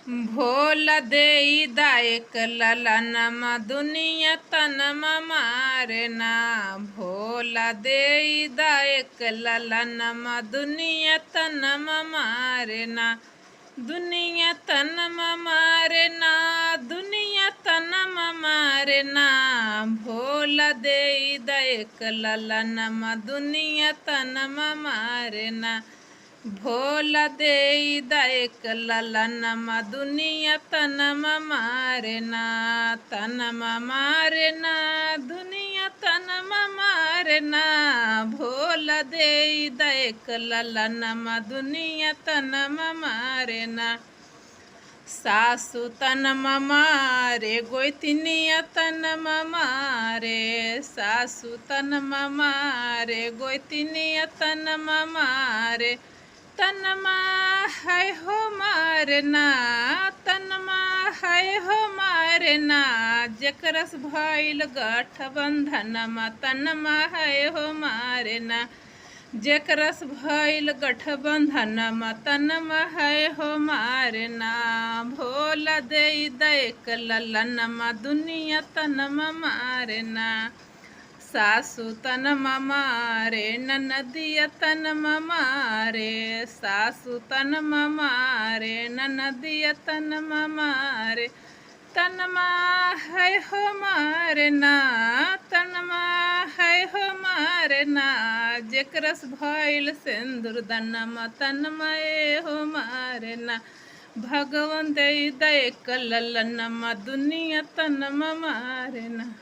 भोला देई दायक ललनमा दुनिया तनमा मारना। भोला देई दायक ललनमा दुनिया तनमा मारना। दुनिया तनमा मारना, दुनिया तनमा मारना। भोला देई दायक ललनमा दुनिया तनमा मारना। भोला देई दायक ललनमा दुनिया तनमा मारना। तनमा मारना, दुनिया तनमा मारना। भोला देई दायक ललनमा दुनिया तनमा मारना। सासु तनमा मारे गोइतनिया तनमा मारे। सासु तनमा मारे गोइतनिया तनमा मारे। तनमा है हो मारना, तनमा है हो मारना। जकरस भइल गठबंधनमा तनमा है हो मारना। जकरस भइल गठबंधनमा तनमा है हो मारना। भोला देई दायक ललनमा दुनिया तनमा मारना। सासु तनमा मारे ननदिया तनमा मारे। सासु तनमा मारे ननदिया तनमा मारे। तनमा है हो मारना, तनमा है हो मारना। जकरस भइल सिंदूर दनमा तनमा हो मारना। भगवान देई दायक ललनमा दुनिया तनमा मारना।